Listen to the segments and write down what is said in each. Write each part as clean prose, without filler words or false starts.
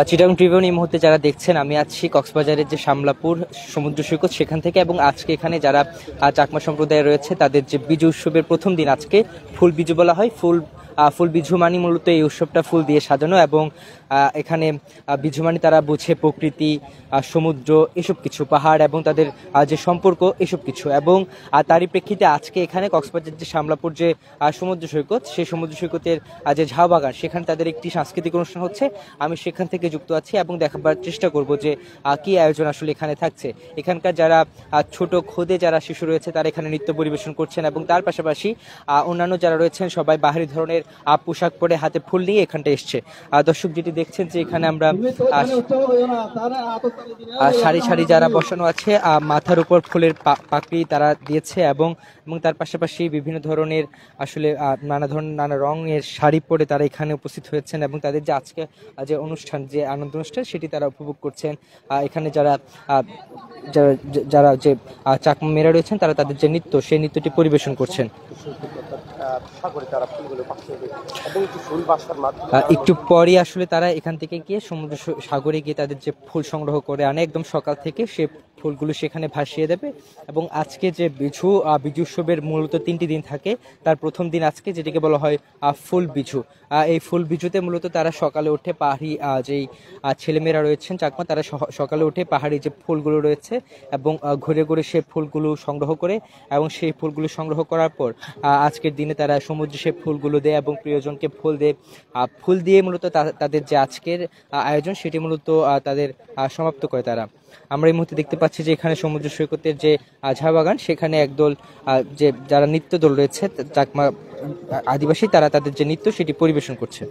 Chittagong Tribune এই মুহূর্তে যারা দেখছেন, আমি আছি কক্সবাজারের যে শামলাপুর সমুদ্র সৈকত সেখান থেকে, এবং আজকে এখানে যারা চাকমা সম্প্রদায় রয়েছে তাদের যে বিজু উৎসবের প্রথম দিন আজকে, ফুল বিজু বলা হয়। ফুল বিজু মানে মূলত এই উৎসবটা ফুল দিয়ে সাজানো, এবং এখানে বিজু মানে তারা বুঝে প্রকৃতি, সমুদ্র, এসব কিছু, পাহাড় এবং তাদের যে সম্পর্ক এসব কিছু। এবং তারই প্রেক্ষিতে আজকে এখানে কক্সবাজার যে শামলাপুর যে সমুদ্র সৈকত, সেই সমুদ্র সৈকতের যে ঝাউ বাগান, সেখানে তাদের একটি সাংস্কৃতিক অনুষ্ঠান হচ্ছে। আমি সেখান থেকে যুক্ত আছি এবং দেখাবার চেষ্টা করব যে কি আয়োজন আসলে এখানে থাকছে। এখানকার যারা ছোট খোদে যারা শিশু রয়েছে তারা এখানে নৃত্য পরিবেশন করছেন, এবং তার পাশাপাশি অন্যান্য যারা রয়েছেন সবাই বাহারি ধরনের পোশাক পরে হাতে ফুল নিয়ে এখানটা এসছে। দর্শক যেটি দেখছেন যে এখানে আমরা সারি সারি যারা বসানো আছে, মাথার উপর ফুলের পাপড়ি তারা দিয়েছে, এবং তার পাশাপাশি বিভিন্ন ধরনের আসলে নানা রঙের শাড়ি পরে তারা এখানে উপস্থিত হয়েছেন, এবং তাদের যে আজকে যে অনুষ্ঠান, যে আনন্দ অনুষ্ঠান, সেটি তারা উপভোগ করছেন। এখানে যারা যারা যে চাকমা মেয়েরা রয়েছেন তারা তাদের যে নৃত্য, সেই নৃত্যটি পরিবেশন করছেন। একটু পরই আসলে তারা এখান থেকে গিয়ে সমুদ্র সাগরে গিয়ে তাদের যে ফুল সংগ্রহ করে আনে, একদম সকাল থেকে সে ফুলগুলো সেখানে ভাসিয়ে দেবে। এবং আজকে যে বিজু উৎসবের মূলত 3টি দিন থাকে, তার প্রথম দিন আজকে, যেটিকে বলা হয় ফুল বিজু। এই ফুল বিজুতে মূলত তারা সকালে উঠে পাহাড়ি যেই ছেলেমেয়েরা রয়েছেন চাকমা, তারা সকালে উঠে পাহাড়ি যে ফুলগুলো রয়েছে এবং ঘুরে ঘুরে সেই ফুলগুলো সংগ্রহ করে, এবং সেই ফুলগুলো সংগ্রহ করার পর আজকের দিনে তারা সমুদ্রে সেই ফুলগুলো দেয় এবং প্রিয়জনকে ফুল দিয়ে মূলত তাদের যে আজকের আয়োজন সেটি মূলত তাদের সমাপ্ত করে তারা। আমরা এই মুহূর্তে দেখতে পাচ্ছি যে এখানে সমুদ্র সৈকতের যে ঝাউ বাগান, সেখানে একদল যে যারা নৃত্য দল রয়েছে চাকমা আদিবাসী, তারা তাদের যে নৃত্য সেটি পরিবেশন করছে।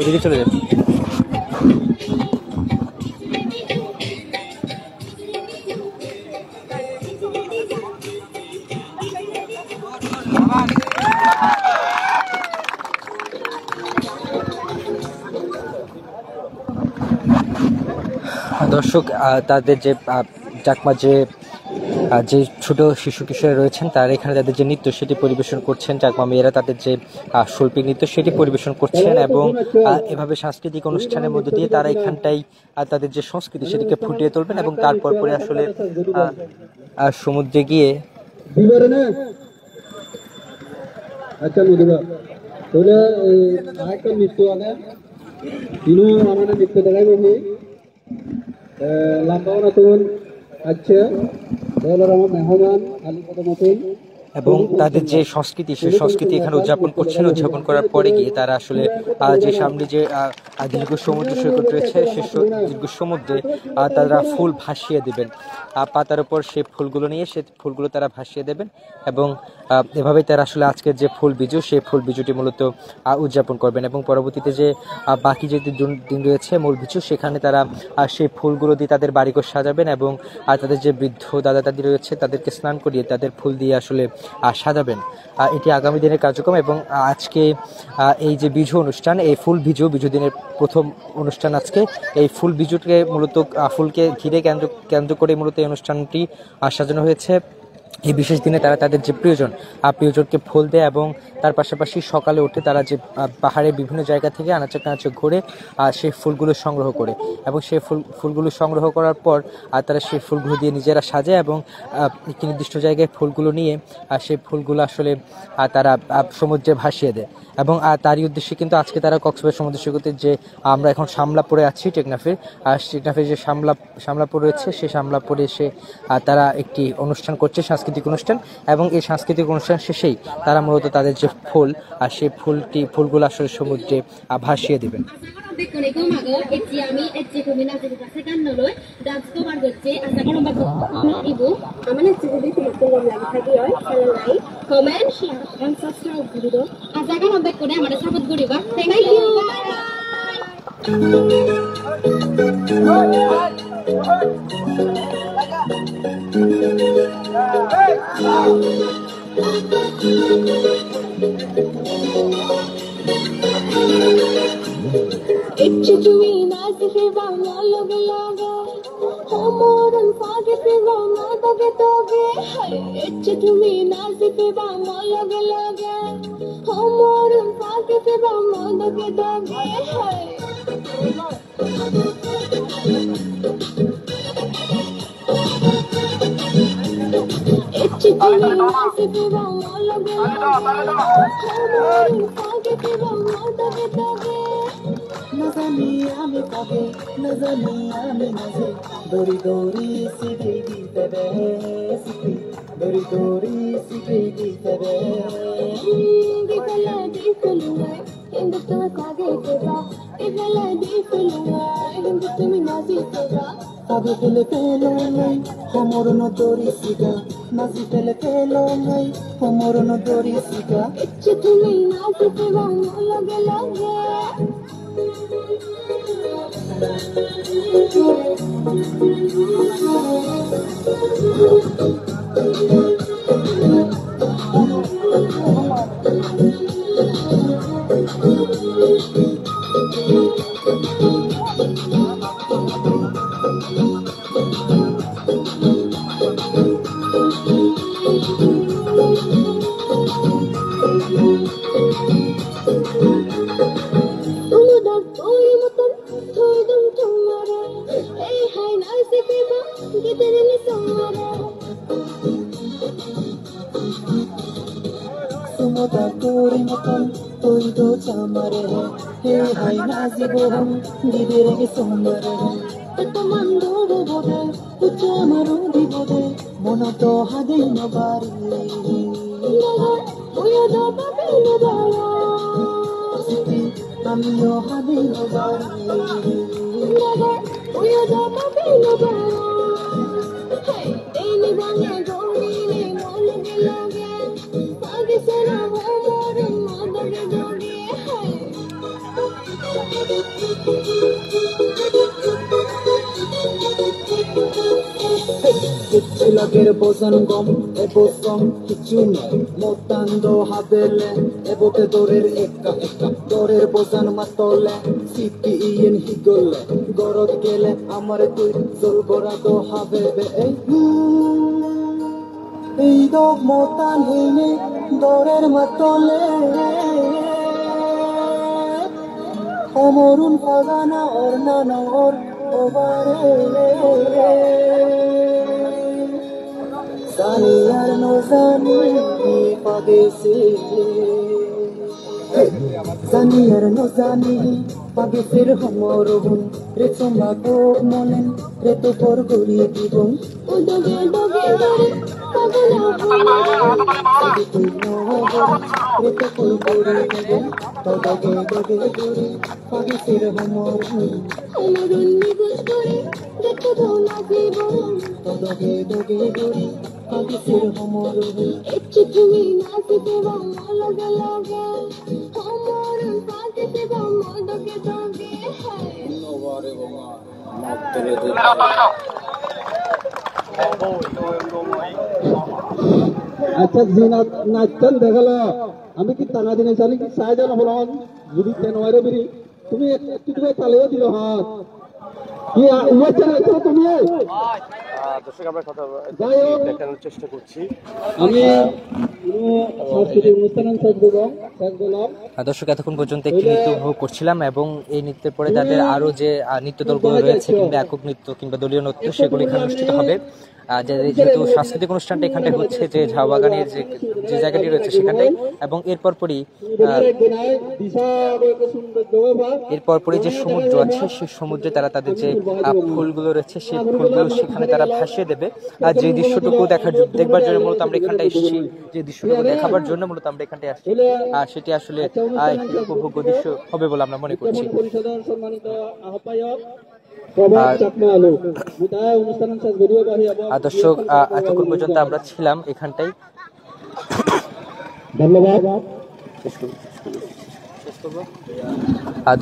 ওদিকে চলে যাবে। দর্শক, তাদের যে চাকমা যে যে ছোট শিশু কিশোর রয়েছেন তারা এখানে তাদের যে নৃত্য সেটি পরিবেশন করছেন, চাকমা মেয়েরা তাদের যে শৈল্পিক নৃত্য সেটি পরিবেশন করছেন এবং এভাবে সাংস্কৃতিক অনুষ্ঠানের মধ্যে দিয়ে তারা এখানটাই তাদের যে সংস্কৃতি সেটিকে ফুটিয়ে তুলবেন এবং তারপর পরে আসলে সমুদ্রে গিয়ে আচ্ছা মধুরা তাহলে আরেকটা নৃত্য আছে তিনও আমাদের নৃত্য দেখাইব লাম্বাও নতুন আচ্ছা তাহলে আমার মেহমান আলিপদ নতুন এবং তাদের যে সংস্কৃতি সেই সংস্কৃতি এখানে উদযাপন করছেন। উদযাপন করার পরে গিয়ে তারা আসলে যে সামনে যে দীর্ঘ সমুদ্র সৈকত রয়েছে সেই দীর্ঘ সমুদ্রে তারা ফুল ভাসিয়ে দেবেন, পাতার উপর সেই ফুলগুলো নিয়ে সেই ফুলগুলো তারা ভাসিয়ে দেবেন এবং এভাবেই তারা আসলে আজকের যে ফুল বিজু সেই ফুল বিজুটি মূলত উদযাপন করবেন এবং পরবর্তীতে যে বাকি যে দিন রয়েছে মূল বিজু সেখানে তারা সেই ফুলগুলো দিয়ে তাদের বাড়িঘর সাজাবেন এবং তাদের যে বৃদ্ধ দাদা দাদি রয়েছে তাদেরকে স্নান করিয়ে তাদের ফুল দিয়ে আসলে সাজাবেন। এটি আগামী দিনের কার্যক্রম এবং আজকে এই যে বিজু অনুষ্ঠান, এই ফুল বিজু দিনের প্রথম অনুষ্ঠান আজকে। এই ফুল বিজুকে মূলত ফুলকে ঘিরে কেন্দ্র করে মূলত এই অনুষ্ঠানটি সাজানো হয়েছে। এই বিশেষ দিনে তারা তাদের যে প্রিয়জনকে ফুল দেয় এবং তার পাশাপাশি সকালে উঠে তারা যে পাহাড়ের বিভিন্ন জায়গা থেকে আনাচে কানাচে ঘুরে সেই ফুলগুলো সংগ্রহ করে এবং সেই ফুলগুলো সংগ্রহ করার পর তারা সেই ফুলগুলো দিয়ে নিজেরা সাজায় এবং একটি নির্দিষ্ট জায়গায় ফুলগুলো নিয়ে সেই ফুলগুলো আসলে তারা সমুদ্রে ভাসিয়ে দেয় এবং তারই উদ্দেশ্যে কিন্তু আজকে তারা কক্সবাজার সমুদ্র সৈকতের যে আমরা এখন শামলাপুরে আছি টেকনাফের যে শামলাপুর রয়েছে সেই শামলাপুরে এসে তারা একটি অনুষ্ঠান করছে, সাংস্কৃতিক অনুষ্ঠান, এবং এই সাংস্কৃতিক অনুষ্ঠান শেষেই তারা মূলত তাদের যে ফুল সেই ফুলগুলো আসলে সমুদ্রে ভাসিয়ে দেবেন। It's তুমি নাচতে বাংলা লগে লগে হোমরন ফাগতে বাংলা দগে দগে It's তুমি নাচতে বাংলা লগে লগে হোমরন ফাগতে বাংলা দগে দগে It's তুমি নাচতে বাংলা লগে লগে হোমরন ফাগতে বাংলা দগে দগে नजनी आमे कहे नजनी आमे नजे दोरी दोरी सिटी दी तेरे सिटी दोरी दोरी सिटी दी तेरे di pelua इंद तो कागे तेरा di pelua इंद तुम नाजी तेरा कागे पेलो नहीं हमर न दोरी सिगा नाजी पेलो नहीं हमर न दोरी सिगा इच्छ तुम्हें नाजी तेरा लगे लगे Lager bosan gom e bosan kichune motando habele e bote dorer ekka dorer bosan matole siti ien higole gorod gele amare tu zolbora do habebe এই দোক মতান হেনে দরের মাতলে অমরুন ফাগানা ওর না নর ওবারে জানি আর নো জানি পাগেছে জানি আর নো জানি পাগে ফির হমরহুন রে তোমরা কোক মনেন রে তো পর গড়িয়ে দিবন ও দগে দগে দরে পাগলা পাগে তুই নহবন রে তো পর গড়িয়ে দিবন তো দগে দগে দরে পাগে ফির হমরহুন অমরুন নিগুস করে দেখো ধোনা জীবন তো দগে দগে দরে পাগে ফির হমরহুন একটু তুমি নাচতে বাবা লাগা লাগা অমরুন পাগে বাবা দগে দগে আচ্ছা জিনা নাচতেন দেখালো আমি কি টানা দিনে জানি কি সাহায্য হলাম যদি তেনওয়ারে বেরি তুমি একটু তুমি তালেও দিল হাত কি উড়াচ্ছে না তুমি দর্শক আমরা কথা যাই হোক দেখানোর চেষ্টা করছি। আমি সাংস্কৃতিক অনুষ্ঠান শেষ করলাম দর্শক এতক্ষণ পর্যন্ত একটি নৃত্য উপভোগ করছিলাম এবং এই নৃত্যের পরে তাদের আরো যে নৃত্য দলগুলো রয়েছে কিংবা একক নৃত্য কিংবা দলীয় নৃত্য সেগুলো এখানে অনুষ্ঠিত হবে। যেহেতু সাংস্কৃতিক অনুষ্ঠানটা এখানটায় হচ্ছে যে ঝাউবাগানের যে জায়গাটি রয়েছে সেখানটাই, এবং এরপর পরই যে সমুদ্র আছে সেই সমুদ্রে তারা তাদের যে ফুলগুলো রয়েছে সেই ফুলগুলো সেখানে তারা ভাসিয়ে দেবে। আর যে দৃশ্যটুকু দেখবার জন্য মূলত আমরা এখানটায় এসেছি, যে দৃশ্যটুকু দেখাবার জন্য মূলত আমরা এখানটায় আসছি, আর সেটি আসলে একটি উপভোগ্য দৃশ্য হবে বলে আমরা মনে করছি। দর্শক এতক্ষণ পর্যন্ত আমরা ছিলাম এখানটাই। ধন্যবাদ।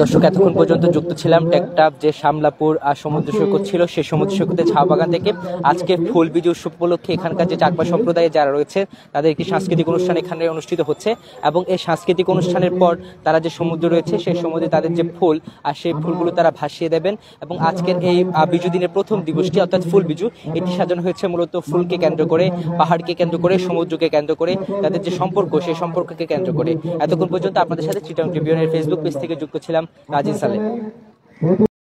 দর্শক এতক্ষণ পর্যন্ত যুক্ত ছিলাম টেকটাপ যে শামলাপুর সমুদ্র সৈকত ছিল সেই সমুদ্র সৈকতে ঝাউবাগান থেকে। আজকে ফুল বিজু উৎসব উপলক্ষে এখানকার যে চাকমা সম্প্রদায়ে যারা রয়েছে তাদের একটি সাংস্কৃতিক অনুষ্ঠান এখানে অনুষ্ঠিত হচ্ছে, এবং এই সাংস্কৃতিক অনুষ্ঠানের পর তারা যে সমুদ্র রয়েছে সেই সমুদ্রে তাদের যে ফুল আর সেই ফুলগুলো তারা ভাসিয়ে দেবেন। এবং আজকের এই বিজু দিনের প্রথম দিবসটি অর্থাৎ ফুল বিজু, এটি সাজানো হয়েছে মূলত ফুলকে কেন্দ্র করে, পাহাড়কে কেন্দ্র করে, সমুদ্রকে কেন্দ্র করে, তাদের যে সম্পর্ক সেই সম্পর্ককে কেন্দ্র করে। এতক্ষণ পর্যন্ত আপনাদের সাথে চিটাগং ট্রিবিউনের ফেসবুক পেজ থেকে যুক্ত ছিলাম রাজিন সালে।